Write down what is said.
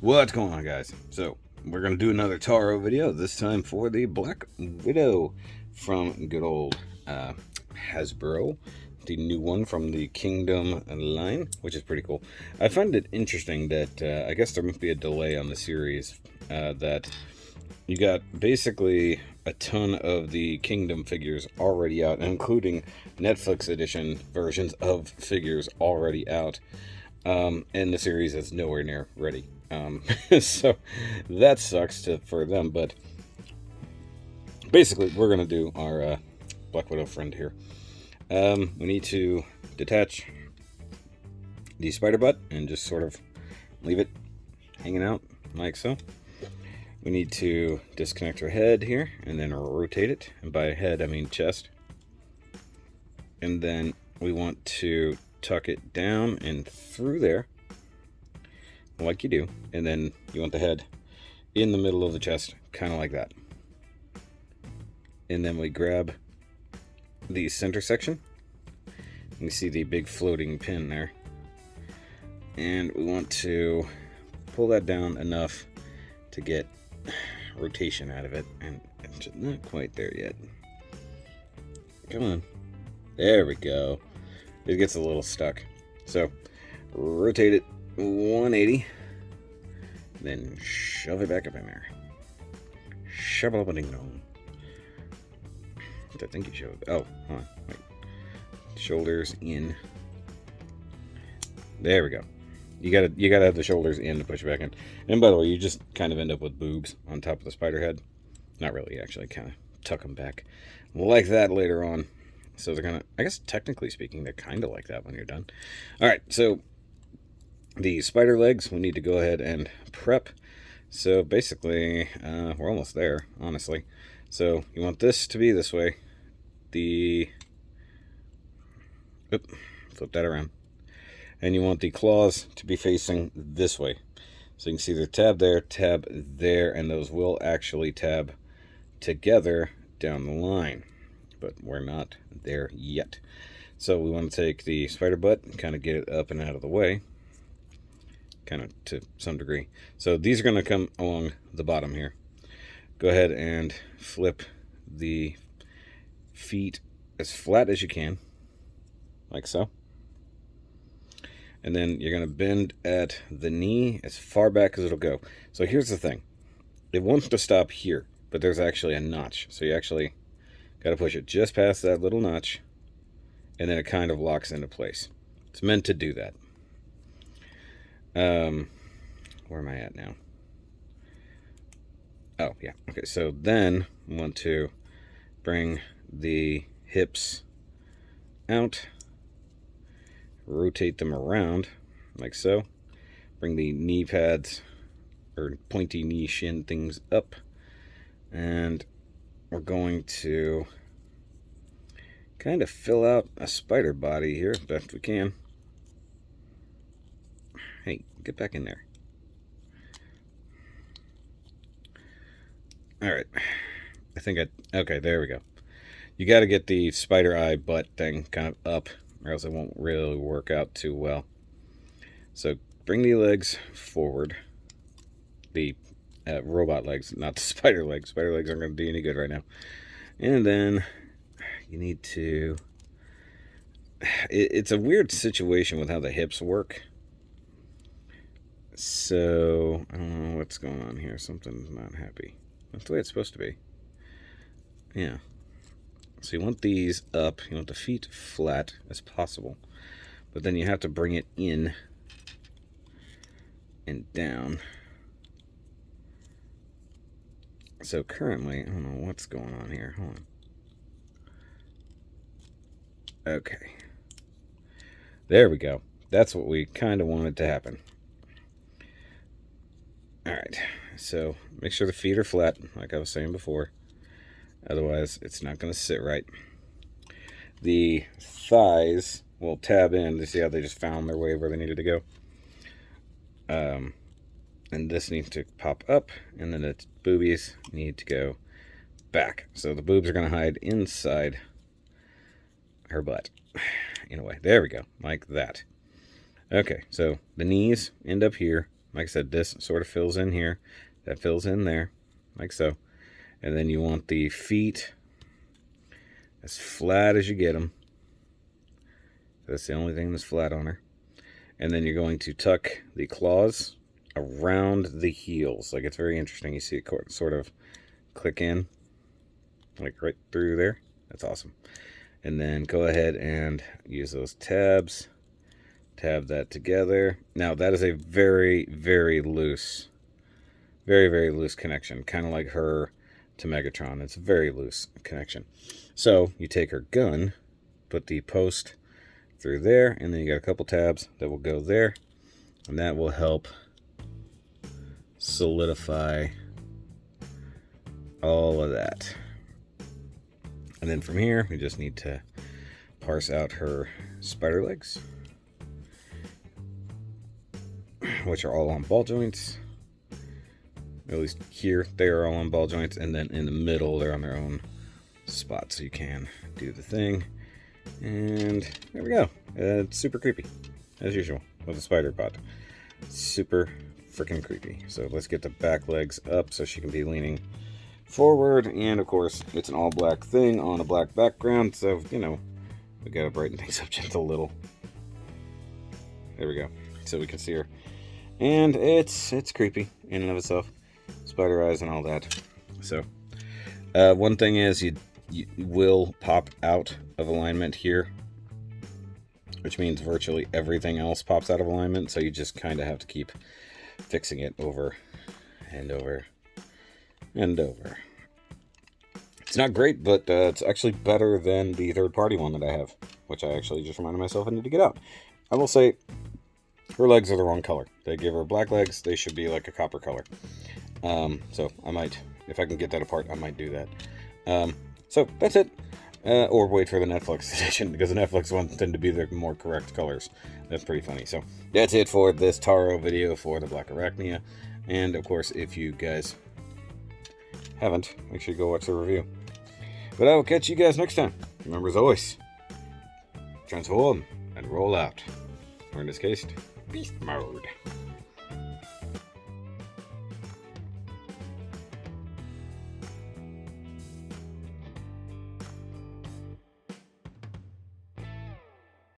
What's going on, guys? So, we're going to do another TARO video, this time for the Black Widow from good old Hasbro. The new one from the Kingdom line, which is pretty cool. I find it interesting that I guess there might be a delay on the series, that you got basically a ton of the Kingdom figures already out, including Netflix edition versions of figures already out. And the series is nowhere near ready. So that sucks for them, but basically we're going to do our Black Widow friend here. We need to detach the spider butt and just sort of leave it hanging out like so. We need to disconnect her head here and then rotate it. And by head, I mean chest. And then we want to tuck it down and through there like you do, and then you want the head in the middle of the chest, kind of like that. And then we grab the center section. You see the big floating pin there, and we want to pull that down enough to get rotation out of it, and it's not quite there yet. Come on, there we go. It gets a little stuck, so rotate it 180, then shove it back up in there. Shove it up a ding dong. I think you showed. Oh, hold on, wait. Shoulders in. There we go. You gotta have the shoulders in to push it back in. And by the way, you just kind of end up with boobs on top of the spider head. Not really, actually, kind of tuck them back like that later on. So they're gonna, I guess technically speaking, they're kind of like that when you're done. All right, so the spider legs, we need to go ahead and prep. So basically, we're almost there, honestly. So you want this to be this way. Flip that around. And you want the claws to be facing this way. So you can see the tab there, and those will actually tab together down the line. But we're not there yet. So we want to take the spider butt and kind of get it up and out of the way. Kind of to some degree. So these are going to come along the bottom here. Go ahead and flip the feet as flat as you can, like so. And then you're going to bend at the knee as far back as it'll go. So here's the thing. It wants to stop here, but there's actually a notch. So you actually got to push it just past that little notch, and then it kind of locks into place. It's meant to do that. Where am I at now? Oh, yeah. Okay, so then we want to bring the hips out, rotate them around like so, bring the knee pads or pointy knee shin things up, and we're going to kind of fill out a spider body here as best we can. Hey, get back in there. Alright, okay, there we go. You got to get the spider eye butt thing kind of up, or else it won't really work out too well. So bring the legs forward. The robot legs, not the spider legs. Spider legs aren't going to do any good right now. And then you need to... It's a weird situation with how the hips work. So, I don't know what's going on here. Something's not happy. That's the way it's supposed to be. Yeah. So you want these up. You want the feet flat as possible. But then you have to bring it in and down. So currently, I don't know what's going on here. Hold on. Okay. There we go. That's what we kind of wanted to happen. Alright. So make sure the feet are flat, like I was saying before. Otherwise, it's not going to sit right. The thighs will tab in to see how they just found their way where they needed to go. And this needs to pop up, and then the boobies need to go back. So the boobs are going to hide inside her butt. In a way. There we go. Like that. Okay, so the knees end up here. Like I said, this sort of fills in here. That fills in there, like so. And then you want the feet as flat as you get them. That's the only thing that's flat on her. And then you're going to tuck the claws around the heels. Like, it's very interesting. You see it sort of click in, like right through there. That's awesome. And then go ahead and use those tabs. Tab that together. Now, that is a very, very loose connection. Kind of like her to Megatron. It's a very loose connection. So, you take her gun, put the post through there, and then you got a couple tabs that will go there, and that will help solidify all of that. And then from here, we just need to parse out her spider legs, which are all on ball joints. At least here, they are all on ball joints, and then in the middle, they're on their own spot, so you can do the thing. And there we go. It's super creepy, as usual, with a spider pod. Super freaking creepy. So let's get the back legs up so she can be leaning forward. And of course, it's an all black thing on a black background, so you know, we gotta brighten things up just a little. There we go. So we can see her. And it's creepy in and of itself. Spider eyes and all that. So one thing is you will pop out of alignment here, which means virtually everything else pops out of alignment, so you just kind of have to keep fixing it over and over and over. It's not great, but it's actually better than the third-party one that I have, which I actually just reminded myself I need to get out. I will say, her legs are the wrong color. They give her black legs, they should be like a copper color. So I might, if I can get that apart, I might do that. So that's it. Or wait for the Netflix edition, because the Netflix ones tend to be the more correct colors. That's pretty funny. So that's it for this TARO video for the Blackaracknia. And of course, if you guys haven't, make sure you go watch the review. But I will catch you guys next time. Remember, as always, transform and roll out. Or in this case, beast mode.